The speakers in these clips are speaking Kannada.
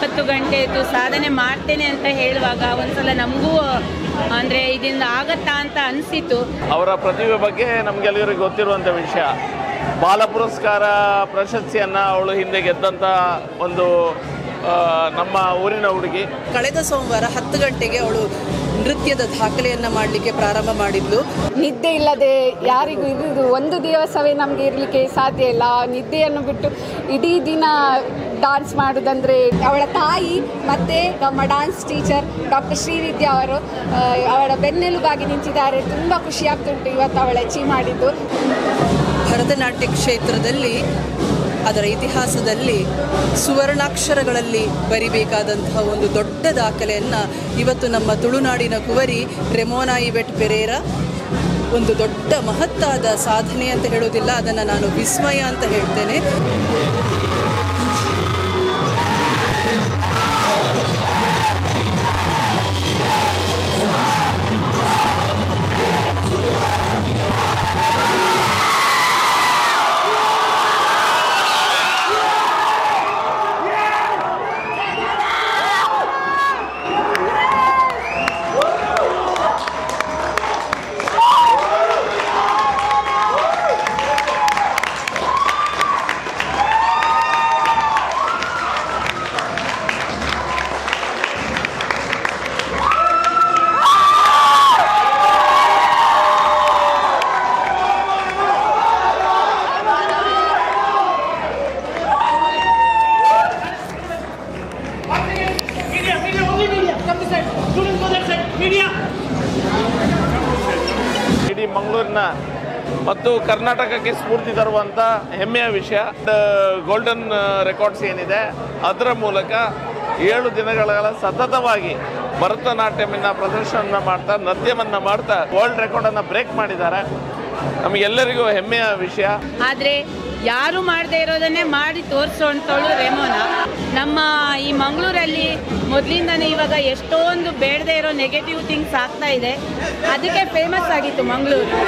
170 ಗಂಟೆದು ಸಾಧನೆ ಮಾಡ್ತೇನೆ ಅಂತ ಹೇಳುವಾಗ ಒಂದ್ಸಲ ನಮಗೂ ಅಂದರೆ ಇದರಿಂದ ಆಗತ್ತಾ ಅಂತ ಅನಿಸಿತು. ಅವರ ಪ್ರತಿಭೆ ಬಗ್ಗೆ ನಮಗೆಲ್ಲರಿಗೂ ಗೊತ್ತಿರುವಂಥ ವಿಷಯ. ಬಾಲ ಪುರಸ್ಕಾರ ಪ್ರಶಸ್ತಿಯನ್ನು ಅವಳು ಹಿಂದೆ ಗೆದ್ದಂಥ ಒಂದು ನಮ್ಮ ಊರಿನ ಹುಡುಗಿ. ಕಳೆದ ಸೋಮವಾರ 10 ಗಂಟೆಗೆ ಅವಳು ನೃತ್ಯದ ದಾಖಲೆಯನ್ನು ಮಾಡಲಿಕ್ಕೆ ಪ್ರಾರಂಭ ಮಾಡಿದ್ಲು. ನಿದ್ದೆ ಇಲ್ಲದೆ ಯಾರಿಗೂ ಇರುವುದು ಒಂದು ದಿವಸವೇ ನಮಗೆ ಇರಲಿಕ್ಕೆ ಸಾಧ್ಯ ಇಲ್ಲ. ನಿದ್ದೆಯನ್ನು ಬಿಟ್ಟು ಇಡೀ ದಿನ ಡಾನ್ಸ್ ಮಾಡೋದಂದರೆ ಅವಳ ತಾಯಿ ಮತ್ತು ನಮ್ಮ ಡಾನ್ಸ್ ಟೀಚರ್ ಡಾಕ್ಟರ್ ಶ್ರೀವಿದ್ಯಾ ಅವರು ಅವಳ ಬೆನ್ನೆಲುಬಾಗಿ ನಿಂತಿದ್ದಾರೆ. ತುಂಬ ಖುಷಿಯಾಗ್ತುಂಟು ಇವತ್ತು ಅವಳು ಅಚೀವ್ ಮಾಡಿದ್ದು. ಭರತನಾಟ್ಯ ಕ್ಷೇತ್ರದಲ್ಲಿ ಅದರ ಇತಿಹಾಸದಲ್ಲಿ ಸುವರ್ಣಾಕ್ಷರಗಳಲ್ಲಿ ಬರಿಬೇಕಾದಂತಹ ಒಂದು ದೊಡ್ಡ ದಾಖಲೆಯನ್ನು ಇವತ್ತು ನಮ್ಮ ತುಳುನಾಡಿನ ಕುವರಿ ರೆಮೋನಾ ಇವೆಟ್ ಪೆರೇರಾ ಒಂದು ದೊಡ್ಡ ಮಹತ್ತಾದ ಸಾಧನೆ ಅಂತ ಹೇಳೋದಿಲ್ಲ, ಅದನ್ನು ನಾನು ವಿಸ್ಮಯ ಅಂತ ಹೇಳ್ತೇನೆ. ಇಡೀ ಮಂಗಳೂರಿನ ಮತ್ತು ಕರ್ನಾಟಕಕ್ಕೆ ಸ್ಫೂರ್ತಿ ತರುವಂಥ ಹೆಮ್ಮೆಯ ವಿಷಯ. ಗೋಲ್ಡನ್ ರೆಕಾರ್ಡ್ಸ್ ಏನಿದೆ ಅದರ ಮೂಲಕ 7 ದಿನಗಳ ಸತತವಾಗಿ ಭರತನಾಟ್ಯಮನ್ನ ಪ್ರದರ್ಶನ ಮಾಡ್ತಾ ನೃತ್ಯವನ್ನು ಮಾಡ್ತಾ ವರ್ಲ್ಡ್ ರೆಕಾರ್ಡನ್ನು ಬ್ರೇಕ್ ಮಾಡಿದ್ದಾರೆ. ನಮಗೆಲ್ಲರಿಗೂ ಹೆಮ್ಮೆಯ ವಿಷಯ. ಆದರೆ ಯಾರು ಮಾಡದೇ ಇರೋದನ್ನೇ ಮಾಡಿ ತೋರಿಸೋಂಥವಳು ರೆಮೋನಾ. ನಮ್ಮ ಈ ಮಂಗಳೂರಲ್ಲಿ ಮೊದಲಿಂದನೇ ಇವಾಗ ಎಷ್ಟೊಂದು ಬೇಡದೇ ಇರೋ ನೆಗೆಟಿವ್ ಥಿಂಗ್ಸ್ ಆಗ್ತಾ ಇದೆ. ಅದಕ್ಕೆ ಫೇಮಸ್ ಆಗಿತ್ತು ಮಂಗಳೂರು.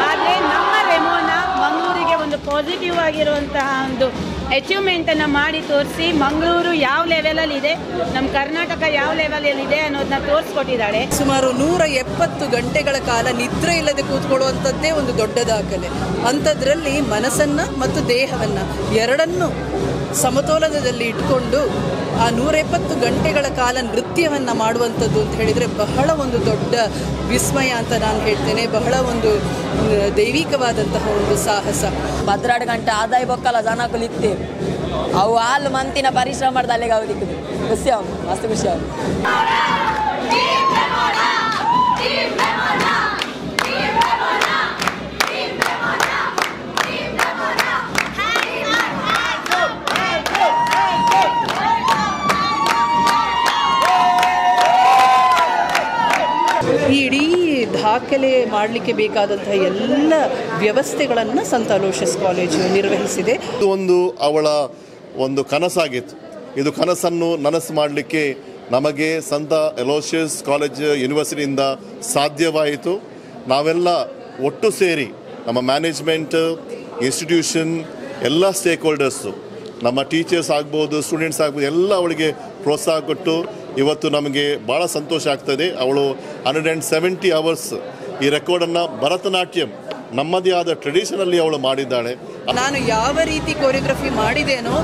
ಆದರೆ ನಮ್ಮ ರೆಮೋನಾ ಮಂಗಳೂರಿಗೆ ಒಂದು ಪಾಸಿಟಿವ್ ಆಗಿರುವಂತಹ ಒಂದು ಅಚೀವ್ಮೆಂಟನ್ನು ಮಾಡಿ ತೋರಿಸಿ ಮಂಗಳೂರು ಯಾವ ಲೆವೆಲಲ್ಲಿ ಇದೆ, ನಮ್ಮ ಕರ್ನಾಟಕ ಯಾವ ಲೆವೆಲಲ್ಲಿ ಇದೆ ಅನ್ನೋದನ್ನ ತೋರಿಸ್ಕೊಟ್ಟಿದ್ದಾಳೆ. ಸುಮಾರು 170 ಗಂಟೆಗಳ ಕಾಲ ನಿದ್ರೆ ಇಲ್ಲದೆ ಕೂತ್ಕೊಳ್ಳುವಂಥದ್ದೇ ಒಂದು ದೊಡ್ಡ ದಾಖಲೆ. ಅಂಥದ್ರಲ್ಲಿ ಮನಸ್ಸನ್ನು ಮತ್ತು ದೇಹವನ್ನು ಎರಡನ್ನೂ ಸಮತೋಲನದಲ್ಲಿ ಇಟ್ಕೊಂಡು ಆ 170 ಗಂಟೆಗಳ ಕಾಲ ನೃತ್ಯವನ್ನು ಮಾಡುವಂಥದ್ದು ಅಂತ ಹೇಳಿದರೆ ಬಹಳ ಒಂದು ದೊಡ್ಡ ವಿಸ್ಮಯ ಅಂತ ನಾನು ಹೇಳ್ತೇನೆ. ಬಹಳ ಒಂದು ದೈವಿಕವಾದಂತಹ ಒಂದು ಸಾಹಸ. 12 ಗಂಟೆ ಆದಾಯ ಬೊಕ್ಕಲ್ಲ ಜನಕ್ಕೂ ಇತ್ತೆ ಅವು ಹಾಲು ಮಂತಿನ ಪರಿಶ್ರಮ ಮಾಡ್ದೆ ಅಲ್ಲಿಗೆ ಅವು ದಿಕ್ಕದು ಖುಷಿ ಅವನು ಮಸ್ತ್ ಖುಷಿ ಅವನು. ಈ ಇಡೀ ದಾಖಲೆ ಮಾಡಲಿಕ್ಕೆ ಬೇಕಾದಂತಹ ಎಲ್ಲ ವ್ಯವಸ್ಥೆಗಳನ್ನು ಸಂತ ಅಲೋಷಿಯಸ್ ಕಾಲೇಜು ನಿರ್ವಹಿಸಿದೆ. ಇದು ಒಂದು ಅವಳ ಒಂದು ಕನಸಾಗಿತ್ತು. ಇದು ಕನಸನ್ನು ನನಸು ಮಾಡಲಿಕ್ಕೆ ನಮಗೆ ಸಂತ ಅಲೋಷಿಯಸ್ ಕಾಲೇಜ್ ಯೂನಿವರ್ಸಿಟಿಯಿಂದ ಸಾಧ್ಯವಾಯಿತು. ನಾವೆಲ್ಲ ಒಟ್ಟು ಸೇರಿ ನಮ್ಮ ಮ್ಯಾನೇಜ್ಮೆಂಟ್, ಇನ್ಸ್ಟಿಟ್ಯೂಷನ್, ಎಲ್ಲ ಸ್ಟೇಕ್ ಹೋಲ್ಡರ್ಸು, ನಮ್ಮ ಟೀಚರ್ಸ್ ಆಗ್ಬೋದು, ಸ್ಟೂಡೆಂಟ್ಸ್ ಆಗ್ಬೋದು, ಎಲ್ಲ ಅವಳಿಗೆ ಪ್ರೋತ್ಸಾಹ ಕೊಟ್ಟು ಇವತ್ತು ನಮಗೆ ಭಾಳ ಸಂತೋಷ ಆಗ್ತದೆ. ಅವಳು 170 ಅವರ್ಸ್ ಈ ರೆಕಾರ್ಡನ್ನು ಭರತನಾಟ್ಯಂ ನಮ್ಮದೇ ಆದ ಟ್ರೆಡಿಷನಲ್ಲಿ ಅವಳು ಮಾಡಿದ್ದಾಳೆ. ನಾನು ಯಾವ ರೀತಿ ಕೊರಿಯೋಗ್ರಫಿ ಮಾಡಿದೇನೋ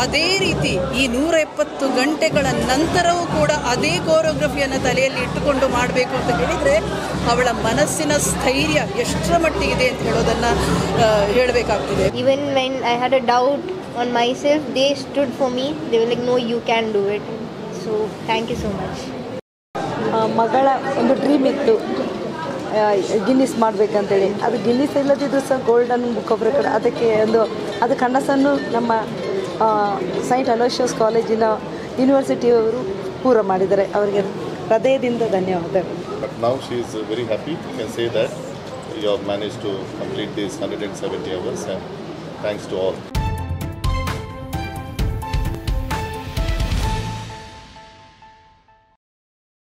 ಅದೇ ರೀತಿ ಈ 170 ಗಂಟೆಗಳ ನಂತರವೂ ಕೂಡ ಅದೇ ಕೊರಿಯೋಗ್ರಫಿಯನ್ನು ತಲೆಯಲ್ಲಿ ಇಟ್ಟುಕೊಂಡು ಮಾಡಬೇಕು ಅಂತ ಹೇಳಿದರೆ ಅವಳ ಮನಸ್ಸಿನ ಸ್ಥೈರ್ಯ ಎಷ್ಟರ ಮಟ್ಟಿಗಿದೆ ಅಂತ ಹೇಳೋದನ್ನು ಹೇಳಬೇಕಾಗ್ತದೆ. Even when I had a doubt on myself, they stood for me. They were like, no, you can do it. So thank you so much. ಮಗಳ ಒಂದು ಡ್ರೀಮ್ ಇತ್ತು ಗಿನ್ನಿಸ್ ಮಾಡಬೇಕಂತೇಳಿ. ಅದು ಗಿನ್ನಿಸ್ ಇಲ್ಲದಿದ್ದರೂ ಸಹ ಗೋಲ್ಡನ್ ಬುಕ್ ಆಫ್ ರೆಕಾರ್ಡ್ ಅದಕ್ಕೆ ಅದು ಕನಸನ್ನು ನಮ್ಮ ಸೈಂಟ್ ಅಲೋಷಿಯಸ್ ಕಾಲೇಜಿನ ಯೂನಿವರ್ಸಿಟಿಯವರು ಪೂರ ಮಾಡಿದ್ದಾರೆ. ಅವರಿಗೆ ಹೃದಯದಿಂದ ಧನ್ಯವಾದಗಳು. But now she is very happy. You can say that you have managed to complete these 170 hours, and thanks to all.